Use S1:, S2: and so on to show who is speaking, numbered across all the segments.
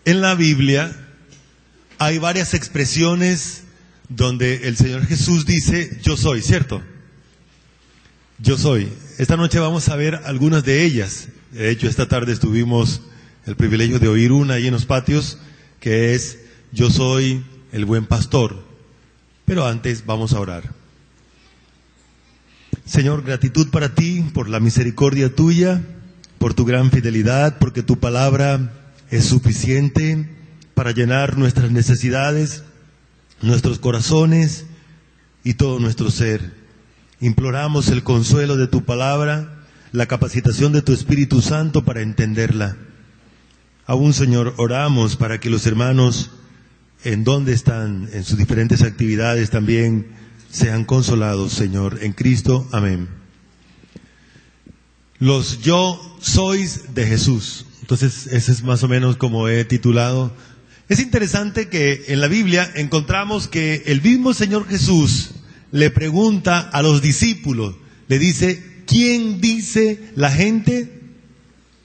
S1: En la Biblia hay varias expresiones donde el Señor Jesús dice, yo soy, ¿cierto? Yo soy. Esta noche vamos a ver algunas de ellas. De hecho, esta tarde tuvimos el privilegio de oír una ahí en los patios, que es, yo soy el buen pastor. Pero antes vamos a orar. Señor, gratitud para ti, por la misericordia tuya, por tu gran fidelidad, porque tu palabra es suficiente para llenar nuestras necesidades, nuestros corazones y todo nuestro ser. Imploramos el consuelo de tu palabra, la capacitación de tu Espíritu Santo para entenderla. Aún, Señor, oramos para que los hermanos, en donde están, en sus diferentes actividades, también sean consolados, Señor, en Cristo. Amén. Los yo sois de Jesús. Entonces, ese es más o menos como he titulado. Es interesante que en la Biblia encontramos que el mismo Señor Jesús le pregunta a los discípulos, le dice, ¿quién dice la gente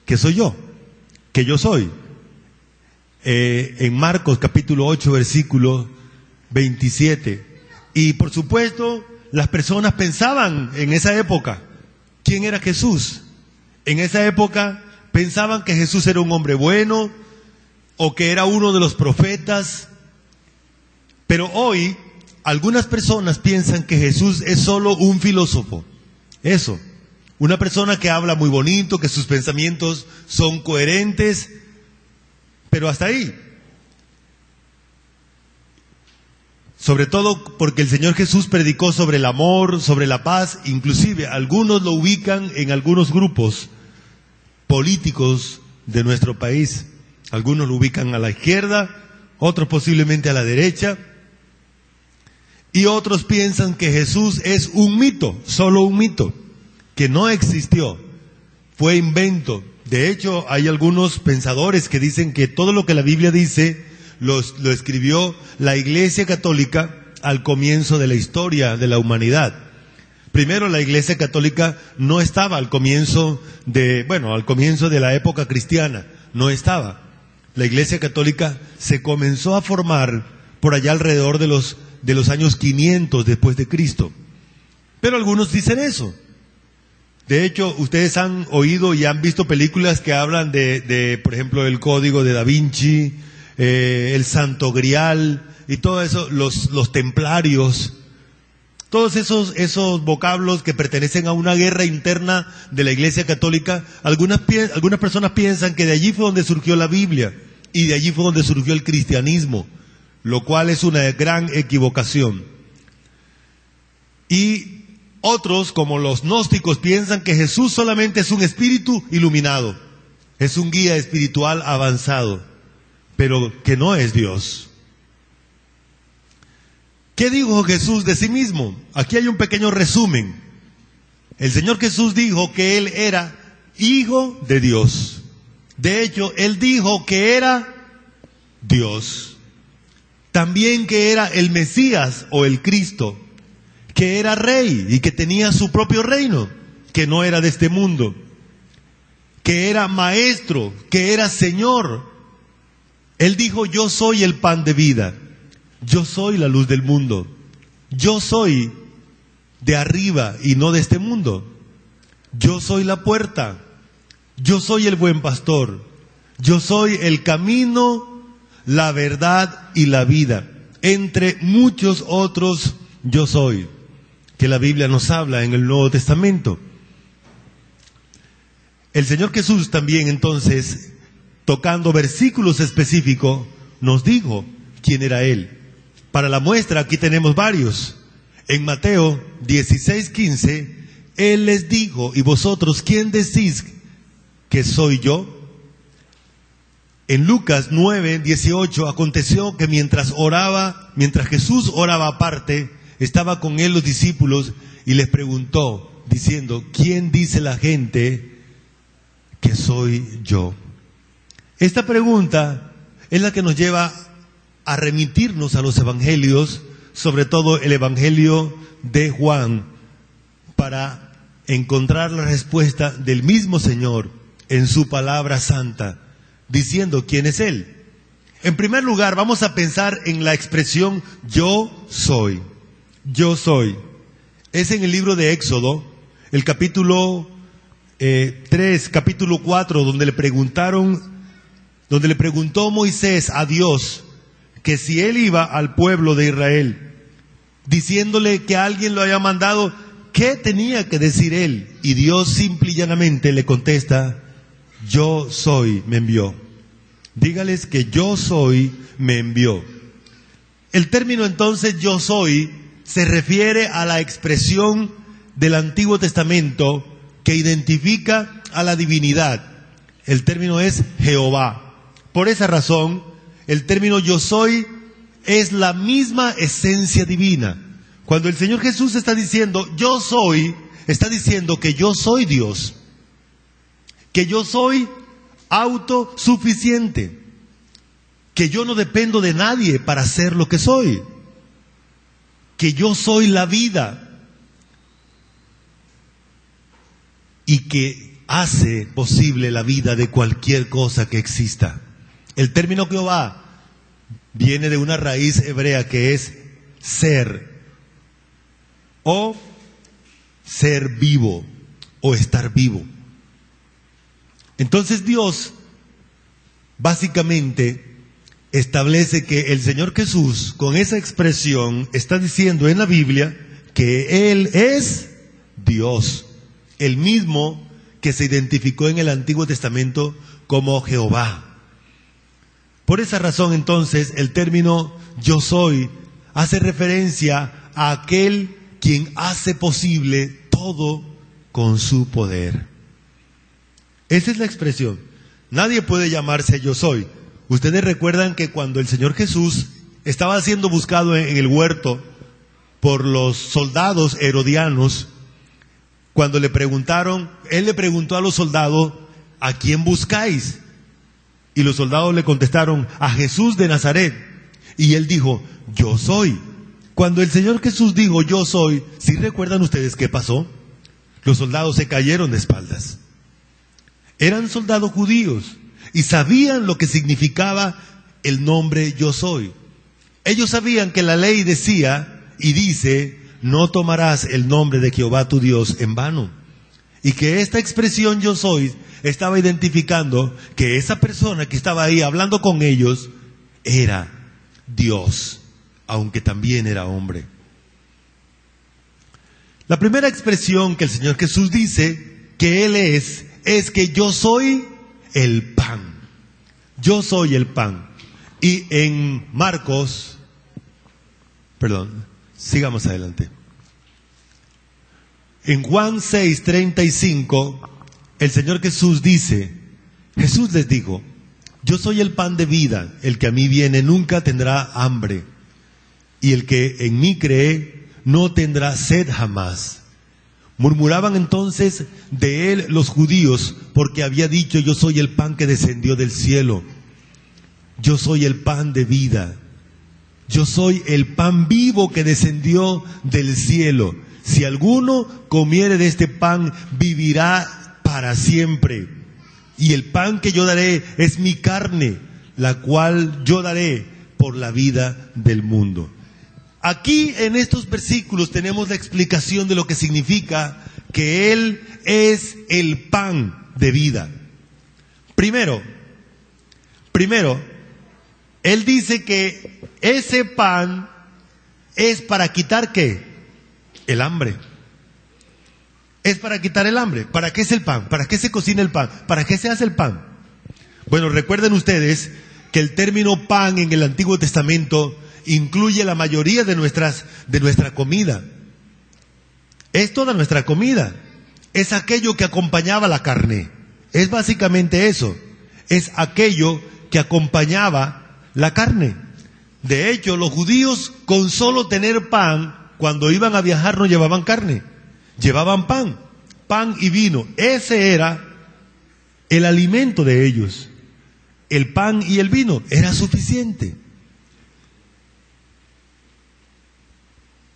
S1: que soy yo? Que yo soy. En Marcos capítulo 8 versículo 27. Y por supuesto, las personas pensaban en esa época, ¿quién era Jesús? En esa época pensaban que Jesús era un hombre bueno o que era uno de los profetas. Pero hoy algunas personas piensan que Jesús es solo un filósofo. Eso, una persona que habla muy bonito, que sus pensamientos son coherentes, pero hasta ahí. Sobre todo porque el Señor Jesús predicó sobre el amor, sobre la paz, inclusive algunos lo ubican en algunos grupos políticos de nuestro país. Algunos lo ubican a la izquierda, otros posiblemente a la derecha, y otros piensan que Jesús es un mito, solo un mito, que no existió, fue invento. De hecho, hay algunos pensadores que dicen que todo lo que la Biblia dice lo escribió la Iglesia Católica al comienzo de la historia de la humanidad. Primero, la Iglesia Católica no estaba al comienzo de la época cristiana, no estaba. La Iglesia Católica se comenzó a formar por allá alrededor de los años 500 después de Cristo. Pero algunos dicen eso. De hecho, ustedes han oído y han visto películas que hablan de por ejemplo, el Código de Da Vinci, el Santo Grial y todo eso, los templarios, todos esos vocablos que pertenecen a una guerra interna de la Iglesia Católica. Algunas personas piensan que de allí fue donde surgió la Biblia y de allí fue donde surgió el cristianismo, lo cual es una gran equivocación. Y otros, como los gnósticos, piensan que Jesús solamente es un espíritu iluminado, es un guía espiritual avanzado, pero que no es Dios. ¿Qué dijo Jesús de sí mismo? Aquí hay un pequeño resumen. El Señor Jesús dijo que Él era Hijo de Dios. De hecho, Él dijo que era Dios. También que era el Mesías o el Cristo, que era Rey y que tenía su propio reino, que no era de este mundo, que era Maestro, que era Señor. Él dijo, yo soy el pan de vida. Yo soy la luz del mundo. Yo soy de arriba y no de este mundo. Yo soy la puerta. Yo soy el buen pastor. Yo soy el camino, la verdad y la vida. Entre muchos otros yo soy, que la Biblia nos habla en el Nuevo Testamento. El Señor Jesús también entonces, tocando versículos específicos, nos dijo quién era Él. Para la muestra, aquí tenemos varios. En Mateo 16:15, Él les dijo, ¿y vosotros quién decís que soy yo? En Lucas 9:18, aconteció que mientras Jesús oraba aparte, estaba con Él los discípulos y les preguntó, diciendo, ¿quién dice la gente que soy yo? Esta pregunta es la que nos lleva a remitirnos a los evangelios, sobre todo el evangelio de Juan, para encontrar la respuesta del mismo Señor en su palabra santa, diciendo quién es Él. En primer lugar, vamos a pensar en la expresión yo soy. Yo soy. Es en el libro de Éxodo, el capítulo 3, capítulo 4, donde le preguntó Moisés a Dios que si él iba al pueblo de Israel, diciéndole que alguien lo había mandado, ¿qué tenía que decir él? Y Dios simple y llanamente le contesta, yo soy, me envió. Dígales que yo soy, me envió. El término entonces yo soy se refiere a la expresión del Antiguo Testamento que identifica a la divinidad. El término es Jehová. Por esa razón, el término yo soy es la misma esencia divina. Cuando el Señor Jesús está diciendo yo soy, está diciendo que yo soy Dios, que yo soy autosuficiente, que yo no dependo de nadie para ser lo que soy, que yo soy la vida y que hace posible la vida de cualquier cosa que exista. El término Jehová viene de una raíz hebrea que es ser, o ser vivo, o estar vivo. Entonces Dios básicamente establece que el Señor Jesús, con esa expresión, está diciendo en la Biblia que Él es Dios, el mismo que se identificó en el Antiguo Testamento como Jehová. Por esa razón entonces el término yo soy hace referencia a aquel quien hace posible todo con su poder. Esa es la expresión. Nadie puede llamarse yo soy. Ustedes recuerdan que cuando el Señor Jesús estaba siendo buscado en el huerto por los soldados herodianos, cuando le preguntaron, Él le preguntó a los soldados, ¿a quién buscáis? Y los soldados le contestaron, a Jesús de Nazaret. Y Él dijo, yo soy. Cuando el Señor Jesús dijo, yo soy, ¿sí recuerdan ustedes qué pasó? Los soldados se cayeron de espaldas. Eran soldados judíos y sabían lo que significaba el nombre yo soy. Ellos sabían que la ley decía y dice, no tomarás el nombre de Jehová tu Dios en vano. Y que esta expresión yo soy estaba identificando que esa persona que estaba ahí hablando con ellos era Dios, aunque también era hombre. La primera expresión que el Señor Jesús dice que Él es que yo soy el pan. Yo soy el pan. Y en Marcos, sigamos adelante. En Juan 6:35, el Señor Jesús dice, Jesús les dijo, yo soy el pan de vida, el que a mí viene nunca tendrá hambre, y el que en mí cree no tendrá sed jamás. Murmuraban entonces de él los judíos, porque había dicho, yo soy el pan que descendió del cielo. Yo soy el pan de vida. Yo soy el pan vivo que descendió del cielo. Si alguno comiere de este pan, vivirá para siempre. Y el pan que yo daré es mi carne, la cual yo daré por la vida del mundo. Aquí en estos versículos tenemos la explicación de lo que significa que Él es el pan de vida. Primero, Él dice que ese pan es para quitar ¿qué? El hambre. Es para quitar el hambre. ¿Para qué es el pan? ¿Para qué se cocina el pan? ¿Para qué se hace el pan? Bueno, recuerden ustedes que el término pan en el Antiguo Testamento incluye la mayoría de nuestra comida. Es toda nuestra comida. Es aquello que acompañaba la carne. Es básicamente eso. Es aquello que acompañaba la carne. De hecho, los judíos con solo tener pan, cuando iban a viajar no llevaban carne. Llevaban pan y vino. Ese era el alimento de ellos. El pan y el vino era suficiente.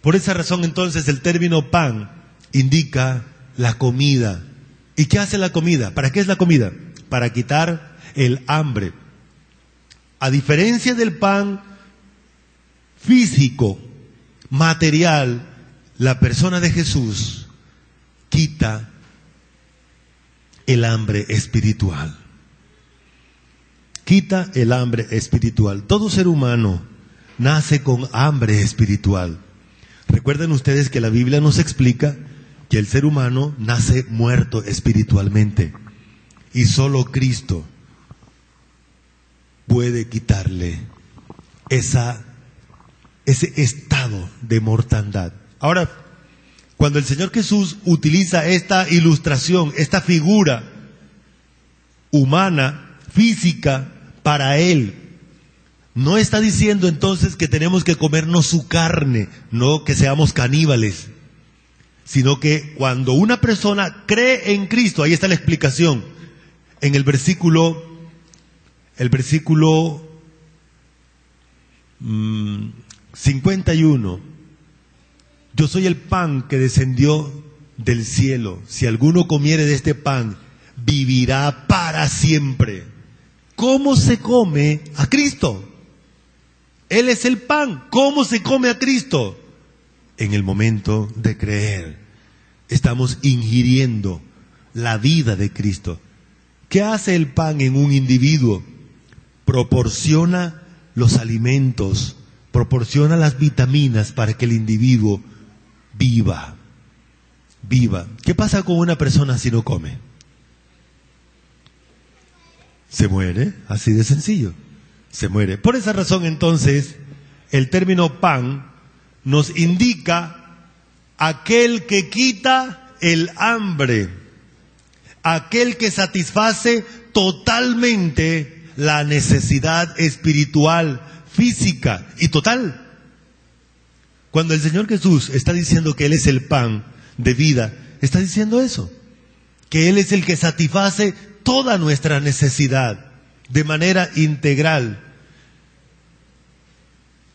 S1: Por esa razón entonces el término pan indica la comida. ¿Y qué hace la comida? ¿Para qué es la comida? Para quitar el hambre. A diferencia del pan físico, material, la persona de Jesús quita el hambre espiritual. Quita el hambre espiritual. Todo ser humano nace con hambre espiritual. Recuerden ustedes que la Biblia nos explica que el ser humano nace muerto espiritualmente y solo Cristo puede quitarle ese estado de mortandad. Ahora, cuando el Señor Jesús utiliza esta ilustración, esta figura humana, física, para Él, no está diciendo entonces que tenemos que comernos su carne, no que seamos caníbales, sino que cuando una persona cree en Cristo, ahí está la explicación, en el versículo 51, yo soy el pan que descendió del cielo, si alguno comiere de este pan, vivirá para siempre. ¿Cómo se come a Cristo? Él es el pan. ¿Cómo se come a Cristo? En el momento de creer. Estamos ingiriendo la vida de Cristo. ¿Qué hace el pan en un individuo? Proporciona los alimentos, proporciona las vitaminas para que el individuo viva. ¿Qué pasa con una persona si no come? Se muere, así de sencillo. Se muere. Por esa razón, entonces, el término pan nos indica aquel que quita el hambre, aquel que satisface totalmente la necesidad espiritual, física y total. Cuando el Señor Jesús está diciendo que Él es el pan de vida, está diciendo eso, que Él es el que satisface toda nuestra necesidad de manera integral.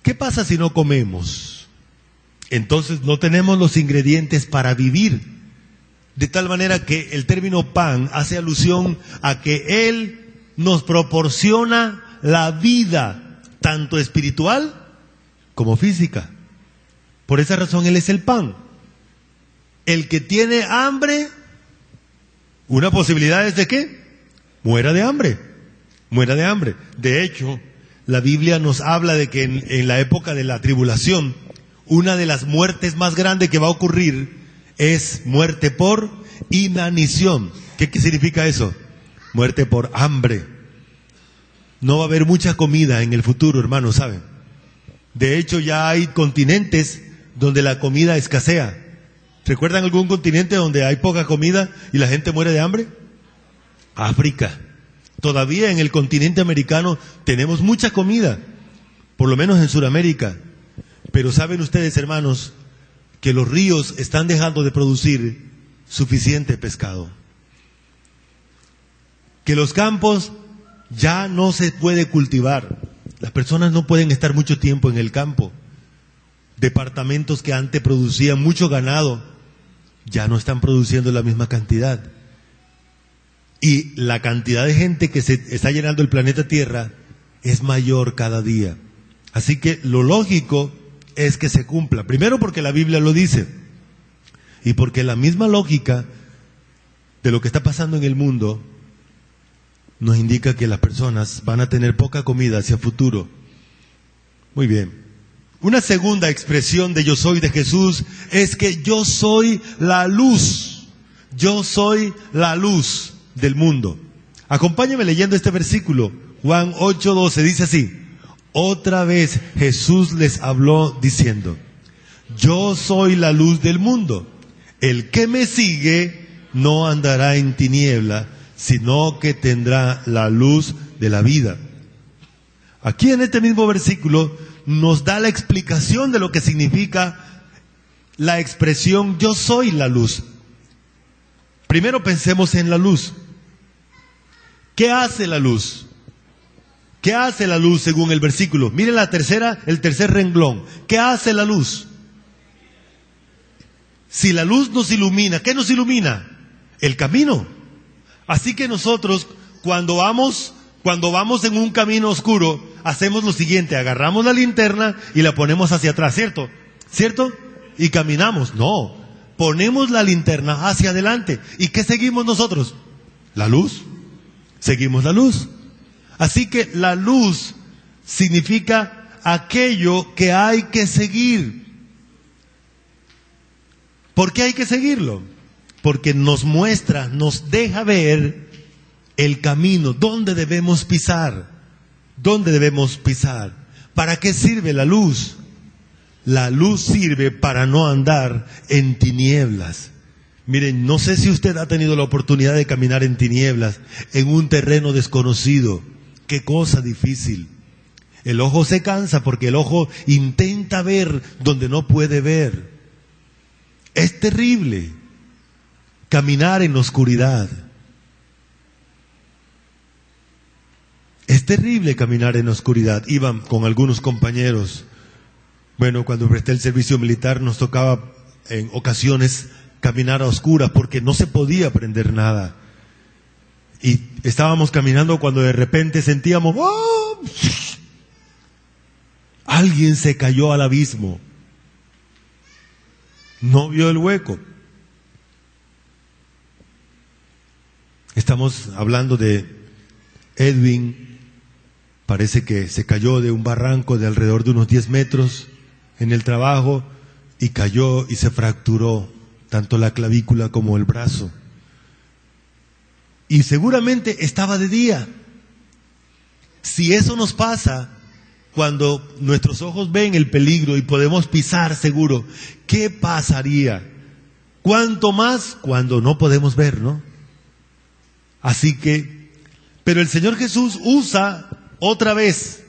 S1: ¿Qué pasa si no comemos? Entonces no tenemos los ingredientes para vivir. De tal manera que el término pan hace alusión a que Él nos proporciona la vida, tanto espiritual como física. Por esa razón Él es el pan. El que tiene hambre, una posibilidad es de ¿qué? Muera de hambre. Muera de hambre. De hecho, la Biblia nos habla de que en la época de la tribulación, una de las muertes más grandes que va a ocurrir es muerte por inanición. ¿Qué significa eso? Muerte por hambre. No va a haber mucha comida en el futuro, hermanos, ¿saben? De hecho, ya hay continentes donde la comida escasea. ¿Recuerdan algún continente donde hay poca comida y la gente muere de hambre? África. Todavía en el continente americano tenemos mucha comida, por lo menos en Sudamérica. Pero saben ustedes, hermanos, que los ríos están dejando de producir suficiente pescado. Que los campos ya no se puede cultivar. Las personas no pueden estar mucho tiempo en el campo. Departamentos que antes producían mucho ganado, ya no están produciendo la misma cantidad. Y la cantidad de gente que se está llenando el planeta Tierra es mayor cada día. Así que lo lógico es que se cumpla. Primero porque la Biblia lo dice. Y porque la misma lógica de lo que está pasando en el mundo nos indica que las personas van a tener poca comida hacia futuro. Muy bien. Una segunda expresión de yo soy de Jesús es que yo soy la luz. Yo soy la luz del mundo. Acompáñame leyendo este versículo. Juan 8:12 dice así: otra vez Jesús les habló diciendo: yo soy la luz del mundo. El que me sigue no andará en tiniebla, sino que tendrá la luz de la vida. Aquí en este mismo versículo nos da la explicación de lo que significa la expresión yo soy la luz. Primero pensemos en la luz. ¿Qué hace la luz? ¿Qué hace la luz según el versículo? Miren el tercer renglón. ¿Qué hace la luz? Si la luz nos ilumina, ¿qué nos ilumina? El camino. Así que nosotros, cuando vamos en un camino oscuro, hacemos lo siguiente: agarramos la linterna y la ponemos hacia atrás, ¿cierto? ¿Cierto? Y caminamos. No, ponemos la linterna hacia adelante. ¿Y qué seguimos nosotros? La luz. Seguimos la luz. Así que la luz significa aquello que hay que seguir. ¿Por qué hay que seguirlo? Porque nos muestra, nos deja ver el camino, dónde debemos pisar. ¿Dónde debemos pisar? ¿Para qué sirve la luz? La luz sirve para no andar en tinieblas. Miren, no sé si usted ha tenido la oportunidad de caminar en tinieblas, en un terreno desconocido. Qué cosa difícil. El ojo se cansa porque el ojo intenta ver donde no puede ver. Es terrible caminar en la oscuridad. Es terrible caminar en la oscuridad. Iban con algunos compañeros. Bueno, cuando presté el servicio militar nos tocaba en ocasiones caminar a oscuras porque no se podía prender nada. Y estábamos caminando cuando de repente sentíamos, ¡oh!, alguien se cayó al abismo. No vio el hueco. Estamos hablando de Edwin. Parece que se cayó de un barranco de alrededor de unos 10 metros en el trabajo y cayó y se fracturó tanto la clavícula como el brazo. Y seguramente estaba de día. Si eso nos pasa cuando nuestros ojos ven el peligro y podemos pisar seguro, ¿qué pasaría? ¿Cuánto más cuando no podemos ver, no? Así que, pero el Señor Jesús usa otra vez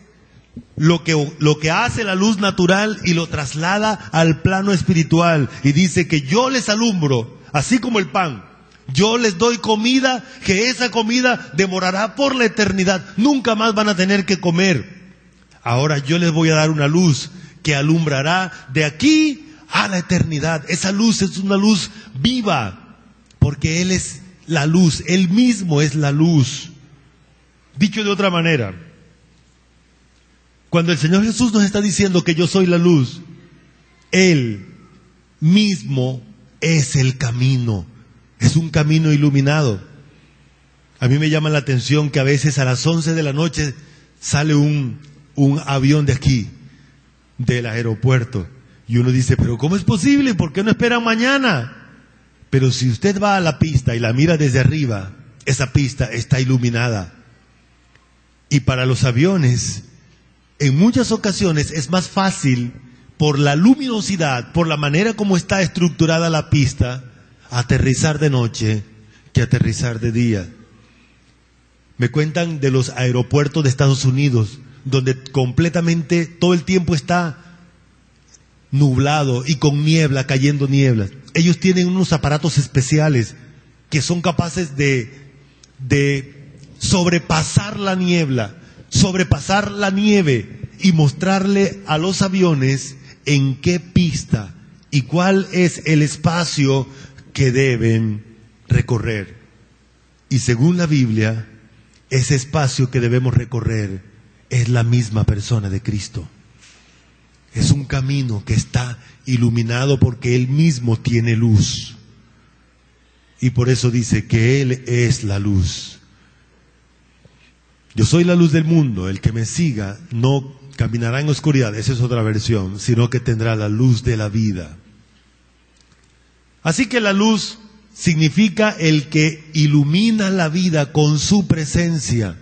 S1: lo que hace la luz natural y lo traslada al plano espiritual y dice que yo les alumbro, así como el pan. Yo les doy comida, que esa comida demorará por la eternidad. Nunca más van a tener que comer. Ahora yo les voy a dar una luz que alumbrará de aquí a la eternidad. Esa luz es una luz viva, porque Él es la luz, Él mismo es la luz. Dicho de otra manera, cuando el Señor Jesús nos está diciendo que yo soy la luz, Él mismo es el camino. Es un camino iluminado. A mí me llama la atención que a veces a las 11 de la noche sale un avión de aquí, del aeropuerto. Y uno dice, pero ¿cómo es posible? ¿Por qué no esperan mañana? Pero si usted va a la pista y la mira desde arriba, esa pista está iluminada. Y para los aviones, en muchas ocasiones es más fácil, por la luminosidad, por la manera como está estructurada la pista, aterrizar de noche que aterrizar de día. Me cuentan de los aeropuertos de Estados Unidos, donde completamente todo el tiempo está nublado y con niebla, cayendo nieblas. Ellos tienen unos aparatos especiales que son capaces de sobrepasar la niebla, sobrepasar la nieve y mostrarle a los aviones en qué pista y cuál es el espacio que deben recorrer. Y según la Biblia, ese espacio que debemos recorrer es la misma persona de Cristo. Es un camino que está iluminado porque Él mismo tiene luz. Y por eso dice que Él es la luz. Yo soy la luz del mundo, el que me siga no caminará en oscuridad, esa es otra versión, sino que tendrá la luz de la vida. Así que la luz significa el que ilumina la vida con su presencia.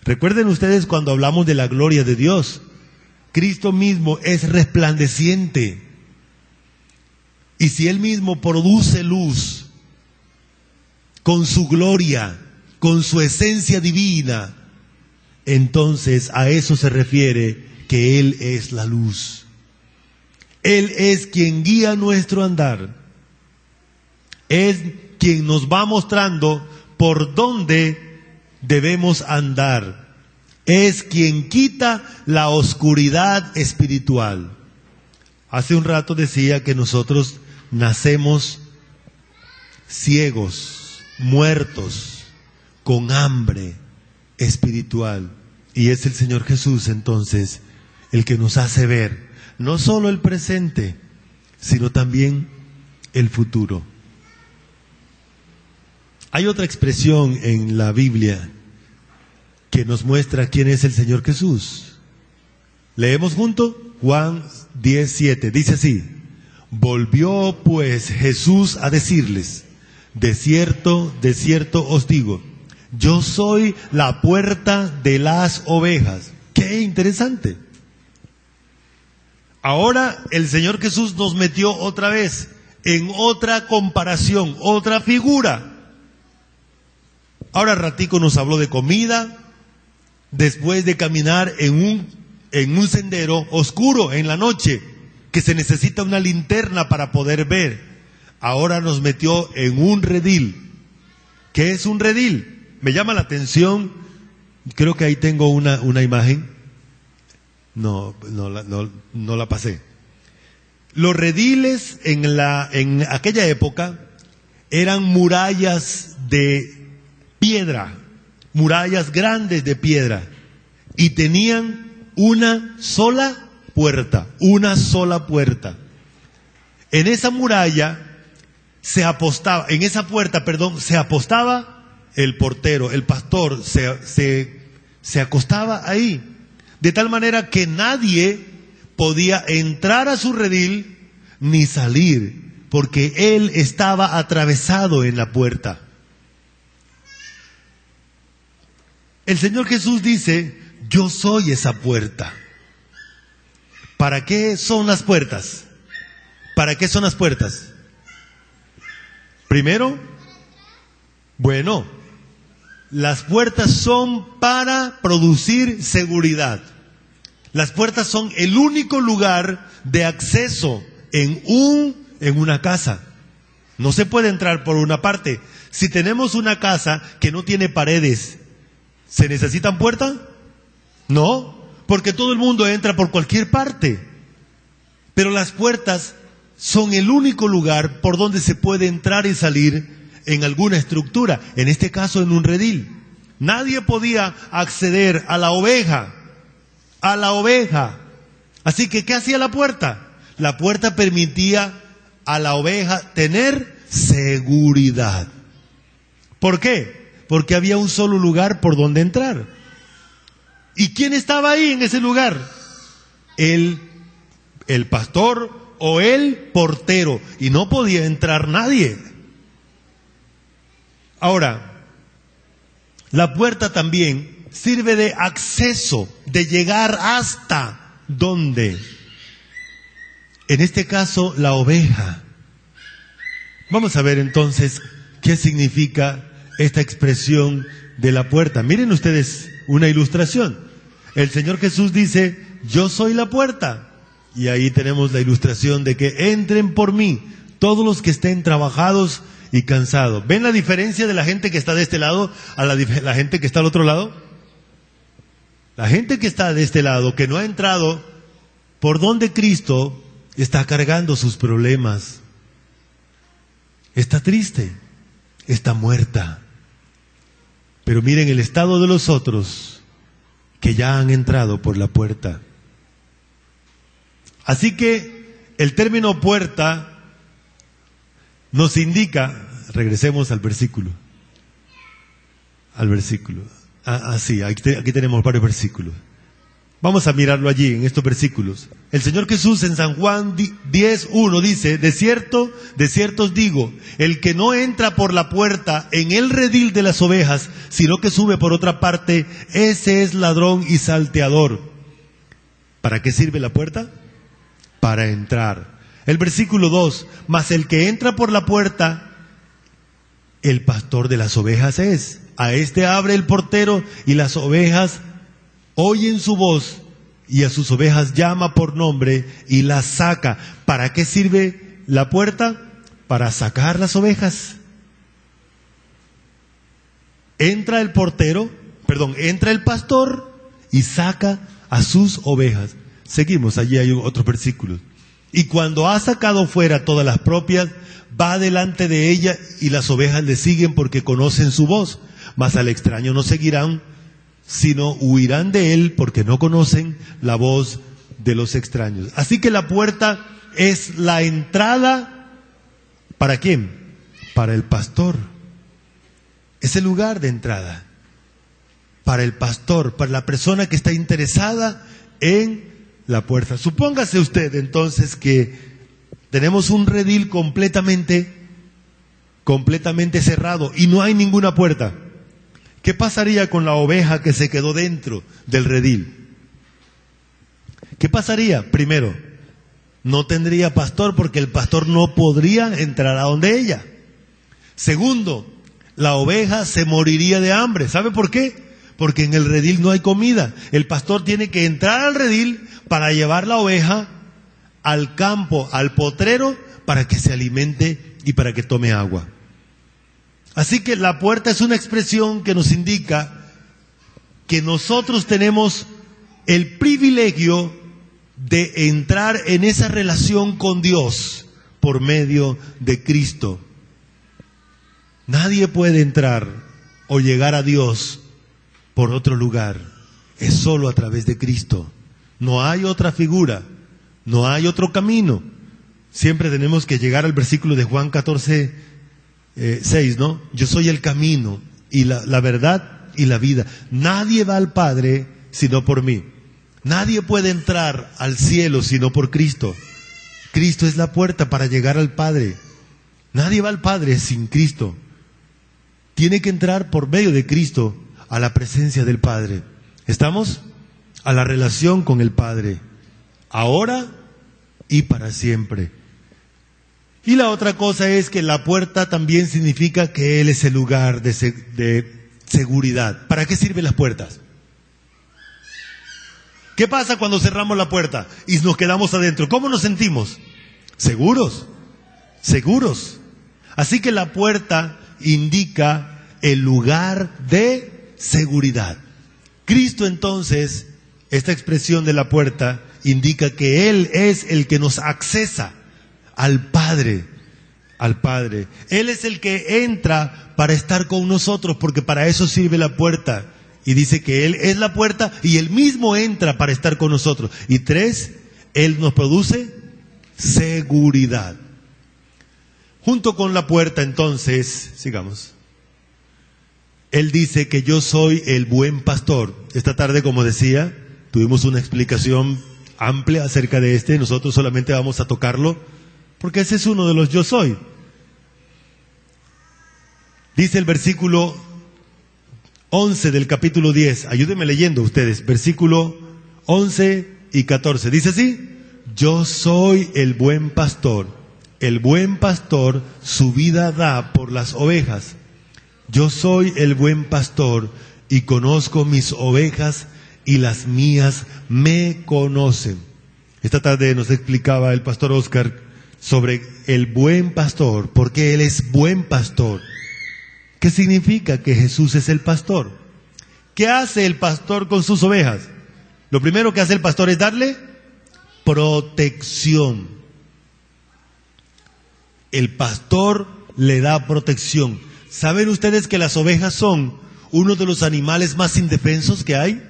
S1: Recuerden ustedes cuando hablamos de la gloria de Dios, Cristo mismo es resplandeciente. Y si Él mismo produce luz con su gloria, con su esencia divina, entonces a eso se refiere que Él es la luz. Él es quien guía nuestro andar. Es quien nos va mostrando por dónde debemos andar. Es quien quita la oscuridad espiritual. Hace un rato decía que nosotros nacemos ciegos, muertos, con hambre espiritual. Y es el Señor Jesús entonces el que nos hace ver no solo el presente, sino también el futuro. Hay otra expresión en la Biblia que nos muestra quién es el Señor Jesús. Leemos junto Juan 10:7. Dice así: volvió pues Jesús a decirles: de cierto os digo, yo soy la puerta de las ovejas. ¡Qué interesante! Ahora el Señor Jesús nos metió otra vez en otra comparación, otra figura. Ahora ratico nos habló de comida, después de caminar en un sendero oscuro en la noche, que se necesita una linterna para poder ver. Ahora nos metió en un redil. ¿Qué es un redil? Me llama la atención, creo que ahí tengo una imagen. No la pasé. Los rediles en aquella época eran murallas de piedra, murallas grandes de piedra, y tenían una sola puerta. En esa muralla se apostaba el portero, el pastor, se acostaba ahí. De tal manera que nadie podía entrar a su redil ni salir, porque él estaba atravesado en la puerta. El Señor Jesús dice: yo soy esa puerta. ¿Para qué son las puertas? ¿Para qué son las puertas? Primero, bueno, las puertas son para producir seguridad. Las puertas son el único lugar de acceso en una casa. No se puede entrar por una parte. Si tenemos una casa que no tiene paredes, ¿se necesitan puertas? No, porque todo el mundo entra por cualquier parte. Pero las puertas son el único lugar por donde se puede entrar y salir en alguna estructura, en este caso en un redil. Nadie podía acceder a la oveja. Así que, ¿qué hacía la puerta? La puerta permitía a la oveja tener seguridad. ¿Por qué? Porque había un solo lugar por donde entrar. ¿Y quién estaba ahí en ese lugar? El pastor o el portero, y no podía entrar nadie. Ahora, la puerta también sirve de acceso, de llegar hasta ¿dónde? En este caso, la oveja. Vamos a ver entonces qué significa esta expresión de la puerta. Miren ustedes una ilustración. El Señor Jesús dice: yo soy la puerta. Y ahí tenemos la ilustración de que entren por mí todos los que estén trabajados y cansados. ¿Ven la diferencia de la gente que está de este lado a la gente que está al otro lado? La gente que está de este lado, que no ha entrado por donde Cristo, está cargando sus problemas. Está triste, está muerta. Pero miren el estado de los otros que ya han entrado por la puerta. Así que el término puerta nos indica, regresemos al versículo. Sí, aquí tenemos varios versículos. Vamos a mirarlo allí, en estos versículos. El Señor Jesús en San Juan 10:1 dice: de cierto os digo, el que no entra por la puerta en el redil de las ovejas, sino que sube por otra parte, ese es ladrón y salteador. ¿Para qué sirve la puerta? Para entrar. El versículo 2: mas el que entra por la puerta, el pastor de las ovejas es. A este abre el portero, y las ovejas oyen su voz, y a sus ovejas llama por nombre y las saca. ¿Para qué sirve la puerta? Para sacar las ovejas. Entra el pastor y saca a sus ovejas. Seguimos, allí hay otros versículos. Y cuando ha sacado fuera todas las propias, va delante de ella, y las ovejas le siguen porque conocen su voz. Mas al extraño no seguirán, sino huirán de él porque no conocen la voz de los extraños. Así que la puerta es la entrada, ¿para quién? Para el pastor. Es el lugar de entrada. Para el pastor, para la persona que está interesada en la puerta. Supóngase usted entonces que tenemos un redil completamente cerrado y no hay ninguna puerta. ¿Qué pasaría con la oveja que se quedó dentro del redil? ¿Qué pasaría? Primero, no tendría pastor porque el pastor no podría entrar a donde ella. Segundo, la oveja se moriría de hambre. ¿Sabe por qué? Porque en el redil no hay comida. El pastor tiene que entrar al redil para llevar la oveja al campo, al potrero, para que se alimente y para que tome agua. Así que la puerta es una expresión que nos indica que nosotros tenemos el privilegio de entrar en esa relación con Dios por medio de Cristo. Nadie puede entrar o llegar a Dios por otro lugar. Es solo a través de Cristo. No hay otra figura, no hay otro camino. Siempre tenemos que llegar al versículo de Juan 14, 6, ¿no? Yo soy el camino y la verdad y la vida. Nadie va al Padre sino por mí. Nadie puede entrar al cielo sino por Cristo. Cristo es la puerta para llegar al Padre. Nadie va al Padre sin Cristo. Tiene que entrar por medio de Cristo a la presencia del Padre. ¿Estamos? A la relación con el Padre, ahora y para siempre. Y la otra cosa es que la puerta también significa que Él es el lugar de seguridad. ¿Para qué sirven las puertas? ¿Qué pasa cuando cerramos la puerta y nos quedamos adentro? ¿Cómo nos sentimos? Seguros, seguros. Así que la puerta indica el lugar de seguridad. Cristo entonces, esta expresión de la puerta indica que Él es el que nos accesa al Padre, al Padre. Él es el que entra para estar con nosotros, porque para eso sirve la puerta. Y dice que Él es la puerta y Él mismo entra para estar con nosotros. Y 3, Él nos produce seguridad. Junto con la puerta entonces, sigamos. Él dice que yo soy el buen pastor. Esta tarde, como decía, tuvimos una explicación amplia acerca de nosotros solamente vamos a tocarlo, porque ese es uno de los yo soy. Dice el versículo 11 del capítulo 10, ayúdenme leyendo ustedes, versículo 11 y 14, dice así: yo soy el buen pastor su vida da por las ovejas. Yo soy el buen pastor y conozco mis ovejas y las mías me conocen. Esta tarde nos explicaba el pastor Oscar sobre el buen pastor, porque Él es buen pastor. ¿Qué significa que Jesús es el pastor? ¿Qué hace el pastor con sus ovejas? Lo primero que hace el pastor es darle protección. El pastor le da protección. ¿Saben ustedes que las ovejas son uno de los animales más indefensos que hay?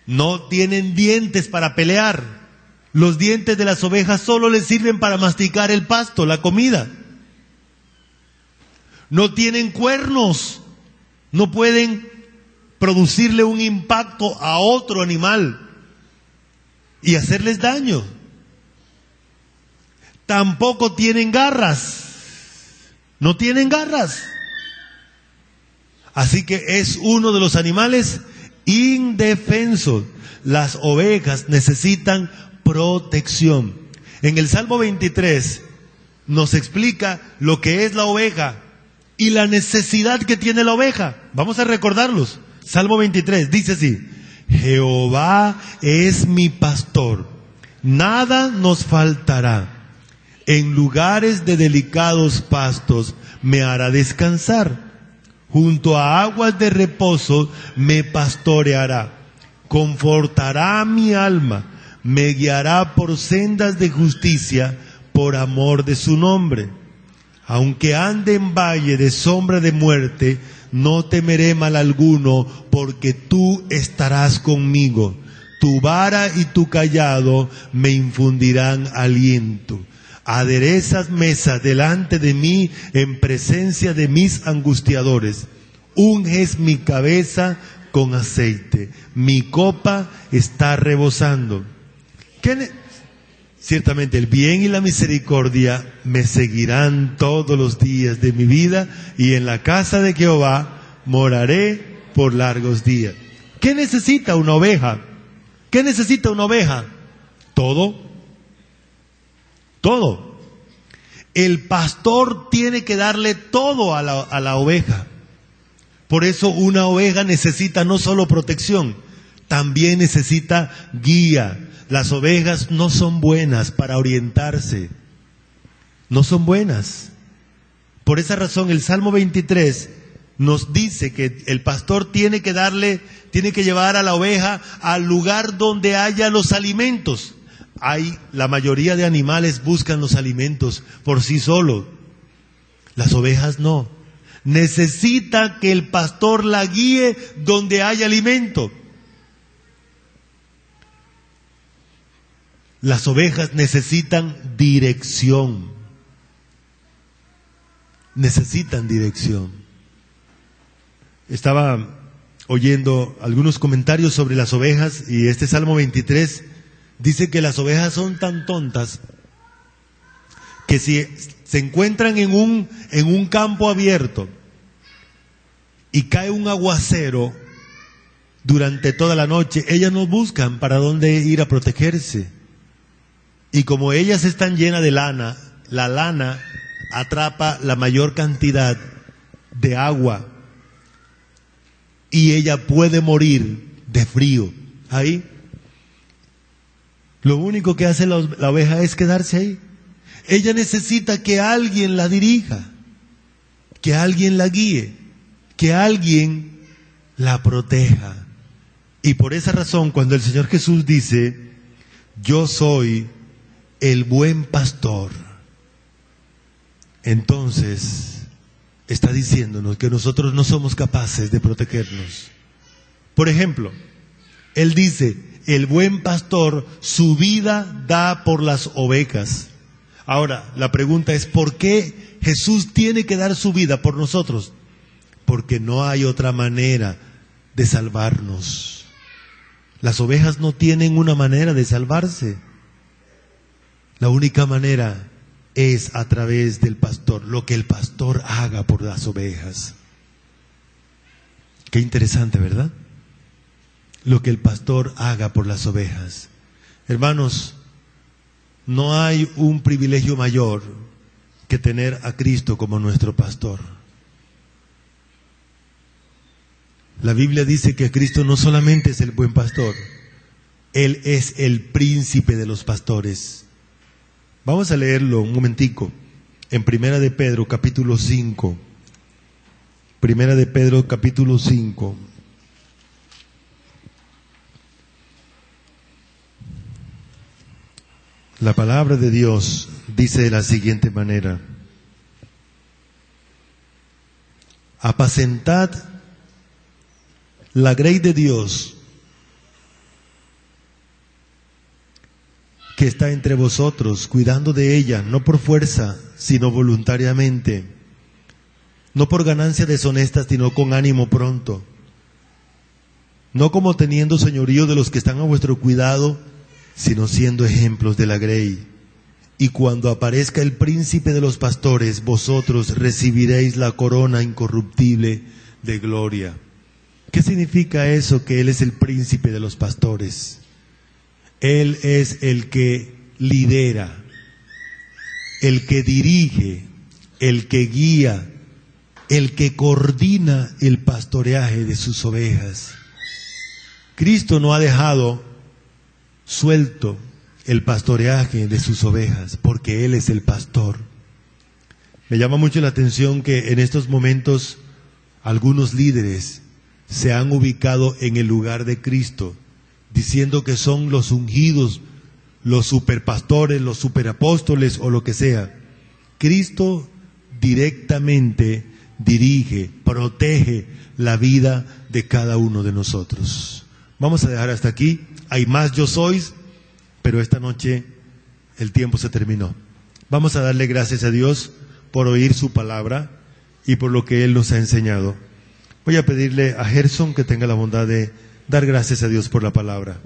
S1: No tienen dientes para pelear. Los dientes de las ovejas solo les sirven para masticar el pasto, la comida. No tienen cuernos. No pueden producirle un impacto a otro animal y hacerles daño. Tampoco tienen garras. No tienen garras. Así que es uno de los animales indefensos. Las ovejas necesitan protección. En el Salmo 23 nos explica lo que es la oveja y la necesidad que tiene la oveja. Vamos a recordarlos. Salmo 23 dice así: Jehová es mi pastor, nada nos faltará. En lugares de delicados pastos me hará descansar. Junto a aguas de reposo me pastoreará. Confortará mi alma. Me guiará por sendas de justicia por amor de su nombre. Aunque ande en valle de sombra de muerte, no temeré mal alguno, porque tú estarás conmigo. Tu vara y tu cayado me infundirán aliento. Aderezas mesa delante de mí en presencia de mis angustiadores. Unges mi cabeza con aceite. Mi copa está rebosando. Ciertamente el bien y la misericordia me seguirán todos los días de mi vida, y en la casa de Jehová moraré por largos días. ¿Qué necesita una oveja? ¿Qué necesita una oveja? Todo. Todo. El pastor tiene que darle todo a la oveja. Por eso una oveja necesita no solo protección, también necesita guía. Las ovejas no son buenas para orientarse. No son buenas. Por esa razón el Salmo 23 nos dice que el pastor tiene que llevar a la oveja al lugar donde haya los alimentos. La mayoría de animales buscan los alimentos por sí solos. Las ovejas no. Necesita que el pastor la guíe donde haya alimento. Las ovejas necesitan dirección. Necesitan dirección. Estaba oyendo algunos comentarios sobre las ovejas, y este Salmo 23 dice que las ovejas son tan tontas que si se encuentran en un campo abierto y cae un aguacero durante toda la noche, ellas no buscan para dónde ir a protegerse. Y como ellas están llenas de lana, la lana atrapa la mayor cantidad de agua y ella puede morir de frío ahí. Lo único que hace la oveja es quedarse ahí. Ella necesita que alguien la dirija, que alguien la guíe, que alguien la proteja. Y por esa razón, cuando el Señor Jesús dice, yo soy el buen pastor, entonces está diciéndonos que nosotros no somos capaces de protegernos. Por ejemplo, Él dice, el buen pastor su vida da por las ovejas. Ahora, la pregunta es, ¿por qué Jesús tiene que dar su vida por nosotros? Porque no hay otra manera de salvarnos. Las ovejas no tienen una manera de salvarse. La única manera es a través del pastor, lo que el pastor haga por las ovejas. Qué interesante, ¿verdad? Lo que el pastor haga por las ovejas. Hermanos, no hay un privilegio mayor que tener a Cristo como nuestro pastor. La Biblia dice que Cristo no solamente es el buen pastor, Él es el príncipe de los pastores. Vamos a leerlo un momentico en Primera de Pedro capítulo 5. Primera de Pedro capítulo 5. La palabra de Dios dice de la siguiente manera: apacentad la grey de Dios que está entre vosotros, cuidando de ella, no por fuerza, sino voluntariamente, no por ganancia deshonesta, sino con ánimo pronto, no como teniendo señorío de los que están a vuestro cuidado, sino siendo ejemplos de la grey. Y cuando aparezca el príncipe de los pastores, vosotros recibiréis la corona incorruptible de gloria. ¿Qué significa eso, que Él es el príncipe de los pastores? Él es el que lidera, el que dirige, el que guía, el que coordina el pastoreaje de sus ovejas. Cristo no ha dejado suelto el pastoreaje de sus ovejas, porque Él es el pastor. Me llama mucho la atención que en estos momentos algunos líderes se han ubicado en el lugar de Cristo, diciendo que son los ungidos, los superpastores, los superapóstoles o lo que sea. Cristo directamente dirige, protege la vida de cada uno de nosotros. Vamos a dejar hasta aquí. Hay más yo sois, pero esta noche el tiempo se terminó. Vamos a darle gracias a Dios por oír su palabra y por lo que Él nos ha enseñado. Voy a pedirle a Gerson que tenga la bondad de dar gracias a Dios por la palabra.